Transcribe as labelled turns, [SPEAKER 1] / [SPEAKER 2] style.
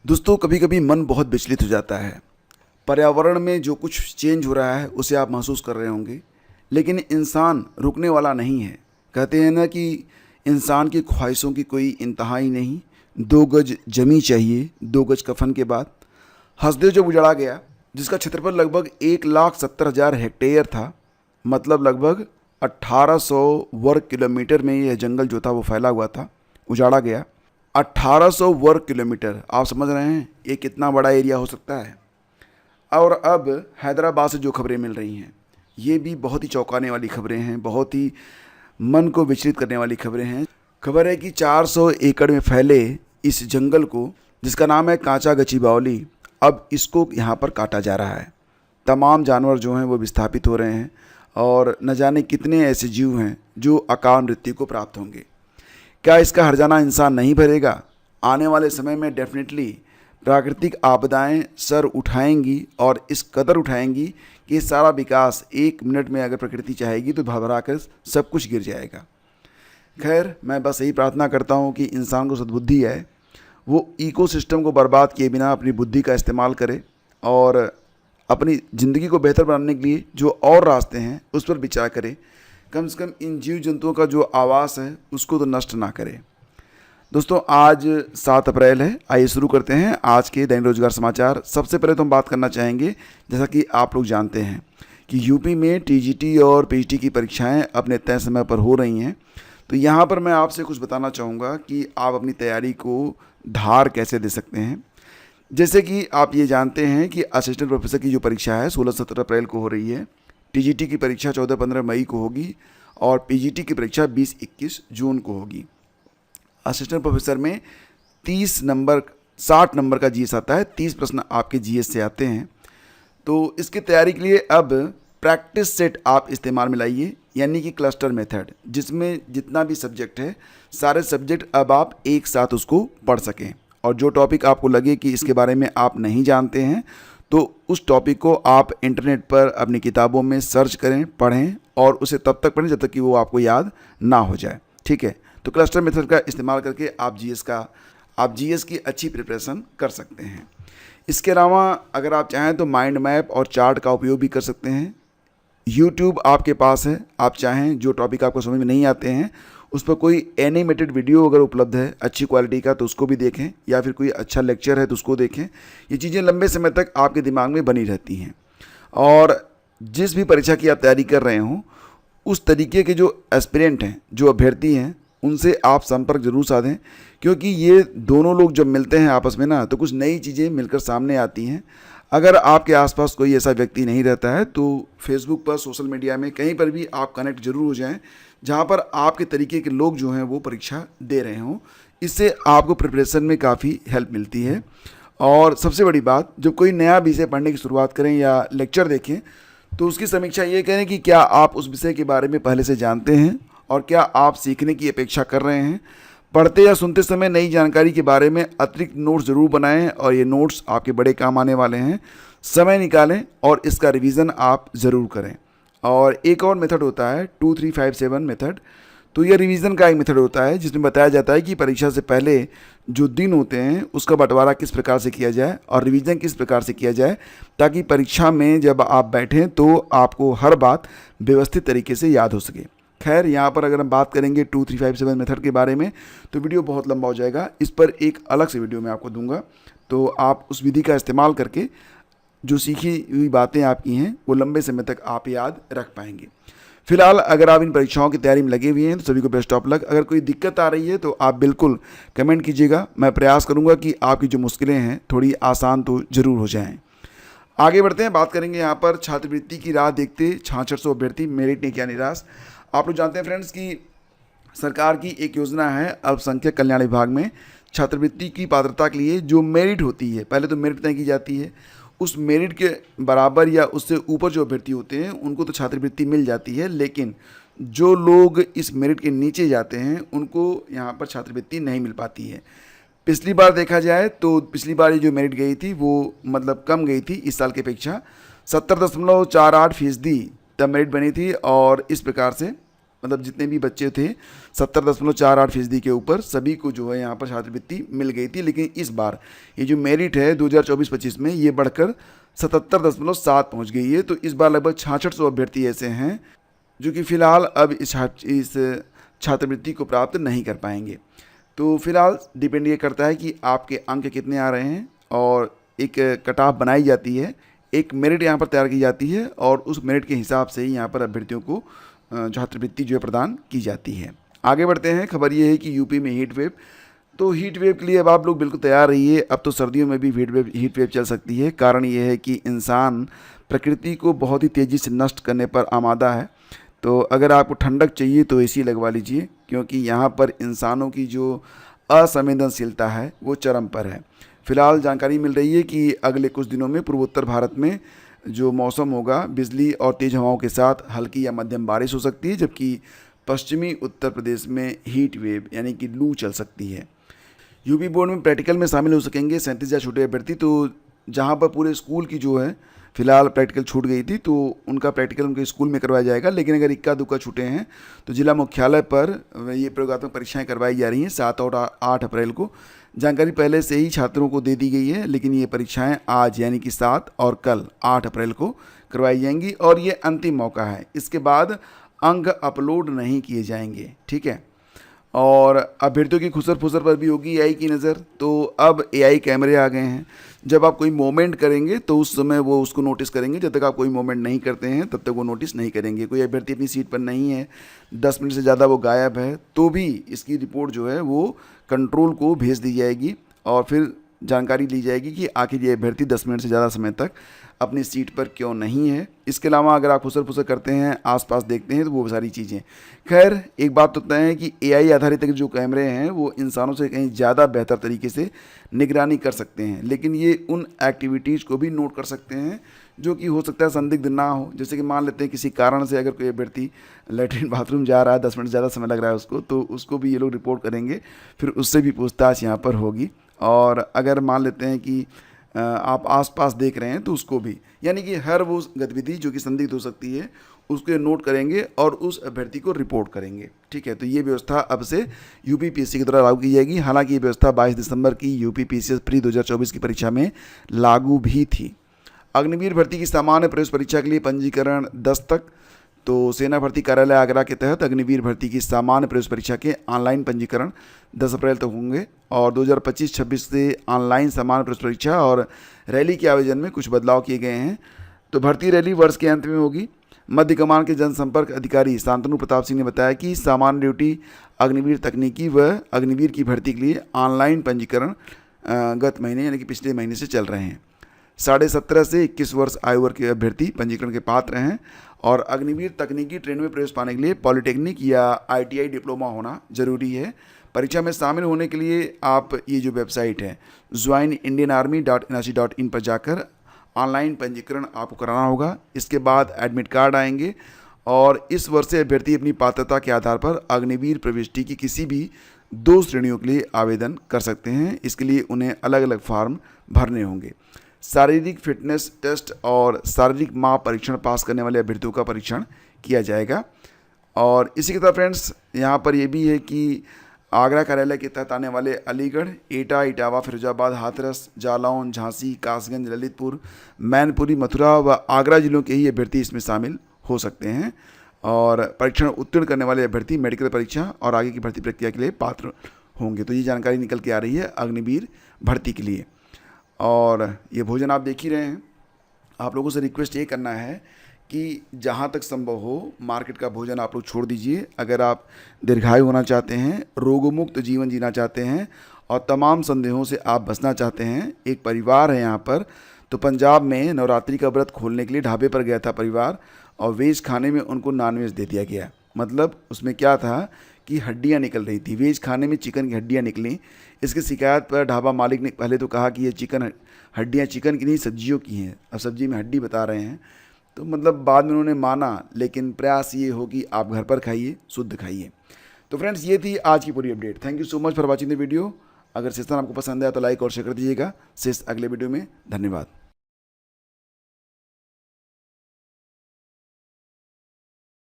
[SPEAKER 1] दोस्तों, कभी कभी मन बहुत विचलित हो जाता है। पर्यावरण में जो कुछ चेंज हो रहा है उसे आप महसूस कर रहे होंगे, लेकिन इंसान रुकने वाला नहीं है। कहते हैं ना कि इंसान की ख्वाहिशों की कोई इंतहा ही नहीं। 2 गज जमी चाहिए 2 गज कफन के बाद। हसदेव जब उजड़ा गया, जिसका क्षेत्रफल लगभग 1,70,000 हेक्टेयर था, मतलब लगभग 1800 वर्ग किलोमीटर में यह जंगल जो था वो फैला हुआ था, उजाड़ा गया। 1800 वर्ग किलोमीटर, आप समझ रहे हैं ये कितना बड़ा एरिया हो सकता है। और अब हैदराबाद से जो खबरें मिल रही हैं, ये भी बहुत ही चौंकाने वाली खबरें हैं, बहुत ही मन को विचलित करने वाली खबरें हैं। खबर है कि 400 एकड़ में फैले इस जंगल को, जिसका नाम है कांचा गची, अब इसको यहाँ पर काटा जा रहा है। तमाम जानवर जो हैं वो विस्थापित हो रहे हैं और न जाने कितने ऐसे जीव हैं जो अकाल मृत्यु को प्राप्त होंगे। क्या इसका हर्जाना इंसान नहीं भरेगा? आने वाले समय में डेफिनेटली प्राकृतिक आपदाएं सर उठाएंगी और इस कदर उठाएंगी कि सारा विकास 1 मिनट में अगर प्रकृति चाहेगी तो भरभरा कर सब कुछ गिर जाएगा। खैर, मैं बस यही प्रार्थना करता हूं कि इंसान को सद्बुद्धि है, वो इकोसिस्टम को बर्बाद किए बिना अपनी बुद्धि का इस्तेमाल करे और अपनी ज़िंदगी को बेहतर बनाने के लिए जो और रास्ते हैं उस पर विचार करे। कम से कम इन जीव जंतुओं का जो आवास है उसको तो नष्ट ना करे। दोस्तों, आज 7 अप्रैल है। आइए शुरू करते हैं आज के दैनिक रोजगार समाचार। सबसे पहले तो हम बात करना चाहेंगे, जैसा कि आप लोग जानते हैं कि यूपी में टीजीटी और पीजीटी की परीक्षाएं अपने तय समय पर हो रही हैं। तो यहाँ पर मैं आपसे कुछ बताना चाहूँगा कि आप अपनी तैयारी को धार कैसे दे सकते हैं। जैसे कि आप ये जानते हैं कि असिस्टेंट प्रोफेसर की जो परीक्षा है 16-17 अप्रैल को हो रही है। टीजीटी की परीक्षा 14-15 मई को होगी और पीजीटी की परीक्षा 20-21 जून को होगी। असिस्टेंट प्रोफेसर में 60 नंबर का जीएस आता है। 30 प्रश्न आपके जीएस से आते हैं। तो इसकी तैयारी के लिए अब प्रैक्टिस सेट आप इस्तेमाल में लाइए, यानी कि क्लस्टर मेथड, जिसमें जितना भी सब्जेक्ट है सारे सब्जेक्ट अब आप एक साथ उसको पढ़ सकें। और जो टॉपिक आपको लगे कि इसके बारे में आप नहीं जानते हैं तो उस टॉपिक को आप इंटरनेट पर अपनी किताबों में सर्च करें, पढ़ें और उसे तब तक पढ़ें जब तक कि वो आपको याद ना हो जाए। ठीक है, तो क्लस्टर मेथड का इस्तेमाल करके आप जीएस की अच्छी प्रिपरेशन कर सकते हैं। इसके अलावा अगर आप चाहें तो माइंड मैप और चार्ट का उपयोग भी कर सकते हैं। यूट्यूब आपके पास है, आप चाहें जो टॉपिक आपको समझ में नहीं आते हैं उस पर कोई एनिमेटेड वीडियो अगर उपलब्ध है अच्छी क्वालिटी का तो उसको भी देखें, या फिर कोई अच्छा लेक्चर है तो उसको देखें। ये चीज़ें लंबे समय तक आपके दिमाग में बनी रहती हैं। और जिस भी परीक्षा की आप तैयारी कर रहे हों, उस तरीके के जो एस्पिरेंट हैं, जो अभ्यर्थी हैं, उनसे आप संपर्क जरूर साधें, क्योंकि ये दोनों लोग जब मिलते हैं आपस में ना तो कुछ नई चीज़ें मिलकर सामने आती हैं। अगर आपके आसपास कोई ऐसा व्यक्ति नहीं रहता है तो फेसबुक पर, सोशल मीडिया में कहीं पर भी आप कनेक्ट जरूर हो जाएं, जहां पर आपके तरीके के लोग जो हैं वो परीक्षा दे रहे हों। इससे आपको प्रिपरेशन में काफ़ी हेल्प मिलती है। और सबसे बड़ी बात, जब कोई नया विषय पढ़ने की शुरुआत करें या लेक्चर देखें तो उसकी समीक्षा ये करें कि क्या आप उस विषय के बारे में पहले से जानते हैं और क्या आप सीखने की अपेक्षा कर रहे हैं। पढ़ते या सुनते समय नई जानकारी के बारे में अतिरिक्त नोट्स ज़रूर बनाएं और ये नोट्स आपके बड़े काम आने वाले हैं। समय निकालें और इसका रिवीजन आप ज़रूर करें। और एक और मेथड होता है 2357 मेथड। तो यह रिवीजन का एक मेथड होता है जिसमें बताया जाता है कि परीक्षा से पहले जो दिन होते हैं उसका बंटवारा किस प्रकार से किया जाए और रिवीजन किस प्रकार से किया जाए, ताकि परीक्षा में जब आप बैठें तो आपको हर बात व्यवस्थित तरीके से याद हो सके। खैर, यहाँ पर अगर हम बात करेंगे 2357 मेथड के बारे में तो वीडियो बहुत लंबा हो जाएगा। इस पर एक अलग से वीडियो मैं आपको दूंगा, तो आप उस विधि का इस्तेमाल करके जो सीखी हुई बातें आपकी हैं वो लंबे समय तक आप याद रख पाएंगे। फिलहाल अगर आप इन परीक्षाओं की तैयारी में लगे हुए हैं तो सभी को बेस्ट ऑफ लक। अगर कोई दिक्कत आ रही है तो आप बिल्कुल कमेंट कीजिएगा। मैं प्रयास करूँगा कि आपकी जो मुश्किलें हैं थोड़ी आसान तो ज़रूर हो जाएँ। आगे बढ़ते हैं, बात करेंगे यहाँ पर छात्रवृत्ति की राह देखते 6600 अभ्यर्थी मेरिट ने किया निराश। आप लोग जानते हैं फ्रेंड्स कि सरकार की एक योजना है अल्पसंख्यक कल्याण विभाग में छात्रवृत्ति की पात्रता के लिए जो मेरिट होती है, पहले तो मेरिट तय की जाती है, उस मेरिट के बराबर या उससे ऊपर जो अभ्यर्थी होते हैं उनको तो छात्रवृत्ति मिल जाती है, लेकिन जो लोग इस मेरिट के नीचे जाते हैं उनको यहाँ पर छात्रवृत्ति नहीं मिल पाती है। पिछली बार देखा जाए तो पिछली बार ये जो मेरिट गई थी वो मतलब कम गई थी इस साल की अपेक्षा। 70.48% तब मेरिट बनी थी और इस प्रकार से मतलब जितने भी बच्चे थे 70.48% के ऊपर सभी को जो है यहाँ पर छात्रवृत्ति मिल गई थी। लेकिन इस बार ये जो मेरिट है 2024-25 में ये बढ़कर 77.7 पहुँच गई है। तो इस बार लगभग 6600 अभ्यर्थी ऐसे हैं जो कि फ़िलहाल अब इस छात्रवृत्ति को प्राप्त नहीं कर पाएंगे। तो फिलहाल डिपेंड ये करता है कि आपके अंक कितने आ रहे हैं और एक कट ऑफ बनाई जाती है, एक मेरिट यहाँ पर तैयार की जाती है और उस मेरिट के हिसाब से ही यहाँ पर अभ्यर्थियों को छात्रवृत्ति जो है प्रदान की जाती है। आगे बढ़ते हैं। खबर ये है कि यूपी में हीट वेव, तो हीट वेव के लिए अब आप लोग बिल्कुल तैयार रहिए। अब तो सर्दियों में भी हीट वेव चल सकती है। कारण ये है कि इंसान प्रकृति को बहुत ही तेज़ी से नष्ट करने पर आमादा है। तो अगर आपको ठंडक चाहिए तो एसी लगवा लीजिए, क्योंकि यहाँ पर इंसानों की जो असंवेदनशीलता है वो चरम पर है। फिलहाल जानकारी मिल रही है कि अगले कुछ दिनों में पूर्वोत्तर भारत में जो मौसम होगा बिजली और तेज़ हवाओं के साथ हल्की या मध्यम बारिश हो सकती है, जबकि पश्चिमी उत्तर प्रदेश में हीट वेव यानी कि लू चल सकती है। यूपी बोर्ड में प्रैक्टिकल में शामिल हो सकेंगे 37,000 छोटे अभ्यर्थी। तो जहाँ पर पूरे स्कूल की जो है फिलहाल प्रैक्टिकल छूट गई थी, तो उनका प्रैक्टिकल उनके स्कूल में करवाया जाएगा। लेकिन अगर इक्का दुक्का छूटे हैं तो जिला मुख्यालय पर ये प्रयोगात्मक परीक्षाएं करवाई जा रही हैं 7 और 8 अप्रैल को। जानकारी पहले से ही छात्रों को दे दी गई है, लेकिन ये परीक्षाएं आज यानी कि 7 और कल 8 अप्रैल को करवाई जाएंगी और ये अंतिम मौका है। इसके बाद अंक अपलोड नहीं किए जाएंगे, ठीक है। और अभ्यर्थियों की खुसर फुसर पर भी होगी एआई की नज़र। तो अब एआई कैमरे आ गए हैं। जब आप कोई मोमेंट करेंगे तो उस समय वो उसको नोटिस करेंगे। जब तक आप कोई मोमेंट नहीं करते हैं तब तक वो नोटिस नहीं करेंगे। कोई अभ्यर्थी अपनी सीट पर नहीं है, 10 मिनट से ज़्यादा वो गायब है, तो भी इसकी रिपोर्ट जो है वो कंट्रोल को भेज दी जाएगी और फिर जानकारी ली जाएगी कि आखिर ये अभ्यर्थी 10 मिनट से ज़्यादा समय तक अपनी सीट पर क्यों नहीं है। इसके अलावा अगर आप खुसर फुसर करते हैं, आसपास देखते हैं, तो वो सारी चीज़ें। खैर एक बात तो तय है कि एआई आधारित जो कैमरे हैं वो इंसानों से कहीं ज़्यादा बेहतर तरीके से निगरानी कर सकते हैं, लेकिन ये उन एक्टिविटीज़ को भी नोट कर सकते हैं जो कि हो सकता है संदिग्ध ना हो। जैसे कि मान लेते हैं किसी कारण से अगर कोई अभ्यर्थी लैट्रिन बाथरूम जा रहा है, 10 मिनट ज़्यादा समय लग रहा है उसको, तो उसको भी ये लोग रिपोर्ट करेंगे, फिर उससे भी पूछताछ यहाँ पर होगी। और अगर मान लेते हैं कि आप आसपास देख रहे हैं तो उसको भी, यानी कि हर वो गतिविधि जो कि संदिग्ध हो सकती है उसको नोट करेंगे और उस अभ्यर्थी को रिपोर्ट करेंगे, ठीक है। तो ये व्यवस्था अब से यूपीपीएससी के द्वारा लागू की जाएगी। हालांकि ये व्यवस्था 22 दिसंबर की यूपीपीएससी प्री 2024 की परीक्षा में लागू भी थी। अग्निवीर भर्ती की सामान्य प्रवेश परीक्षा के लिए पंजीकरण 10 तक। तो सेना भर्ती कार्यालय आगरा के तहत अग्निवीर भर्ती की सामान्य प्रवेश परीक्षा के ऑनलाइन पंजीकरण 10 अप्रैल तक होंगे और 2025-26 से ऑनलाइन सामान्य प्रवेश परीक्षा और रैली के आयोजन में कुछ बदलाव किए गए हैं। तो भर्ती रैली वर्ष के अंत में होगी। मध्य कमान के जनसंपर्क अधिकारी शांतनु प्रताप सिंह ने बताया कि सामान्य ड्यूटी, अग्निवीर तकनीकी व अग्निवीर की भर्ती के लिए ऑनलाइन पंजीकरण गत महीने यानी कि पिछले महीने से चल रहे हैं। 17.5 से 21 वर्ष आयु वर्ग के अभ्यर्थी पंजीकरण के पात्र हैं और अग्निवीर तकनीकी ट्रेन में प्रवेश पाने के लिए पॉलिटेक्निक या आईटीआई डिप्लोमा होना जरूरी है। परीक्षा में शामिल होने के लिए आप ये जो वेबसाइट है joinindianarmy.nic.in पर जाकर ऑनलाइन पंजीकरण आपको कराना होगा। इसके बाद एडमिट कार्ड आएंगे और इस वर्ष से अभ्यर्थी अपनी पात्रता के आधार पर अग्निवीर प्रविष्टि की किसी भी 2 श्रेणियों के लिए आवेदन कर सकते हैं। इसके लिए उन्हें अलग अलग फॉर्म भरने होंगे। शारीरिक फिटनेस टेस्ट और शारीरिक माप परीक्षण पास करने वाले अभ्यर्थियों का परीक्षण किया जाएगा। और इसी के साथ फ्रेंड्स यहाँ पर यह भी है कि आगरा कार्यालय के तहत आने वाले अलीगढ़, एटा, इटावा, फिरोजाबाद, हाथरस, जालौन, झांसी, कासगंज, ललितपुर, मैनपुरी, मथुरा व आगरा जिलों के ही अभ्यर्थी इसमें शामिल हो सकते हैं। और परीक्षण उत्तीर्ण करने वाले अभ्यर्थी मेडिकल परीक्षा और आगे की भर्ती प्रक्रिया के लिए पात्र होंगे। तो ये जानकारी निकल के आ रही है अग्निवीर भर्ती के लिए। और ये भोजन आप देख ही रहे हैं। आप लोगों से रिक्वेस्ट ये करना है कि जहाँ तक संभव हो मार्केट का भोजन आप लोग छोड़ दीजिए। अगर आप दीर्घायु होना चाहते हैं, रोगमुक्त जीवन जीना चाहते हैं और तमाम संदेहों से आप बचना चाहते हैं, एक परिवार है यहाँ पर। तो पंजाब में नवरात्रि का व्रत खोलने के लिए ढाबे पर गया था परिवार और वेज खाने में उनको नॉनवेज दे दिया गया। मतलब उसमें क्या था कि हड्डियाँ निकल रही थी, वेज खाने में चिकन की हड्डियाँ निकली। इसकी शिकायत पर ढाबा मालिक ने पहले तो कहा कि ये हड्डियाँ चिकन की नहीं सब्जियों की हैं, अब सब्जी में हड्डी बता रहे हैं। तो मतलब बाद में उन्होंने माना, लेकिन प्रयास ये हो कि आप घर पर खाइए, शुद्ध खाइए। तो फ्रेंड्स ये थी आज की पूरी update. Thank you so much for watching the video. अगर सेशन आपको पसंद आया तो लाइक और शेयर कर दीजिएगा। शेष अगले वीडियो में। धन्यवाद।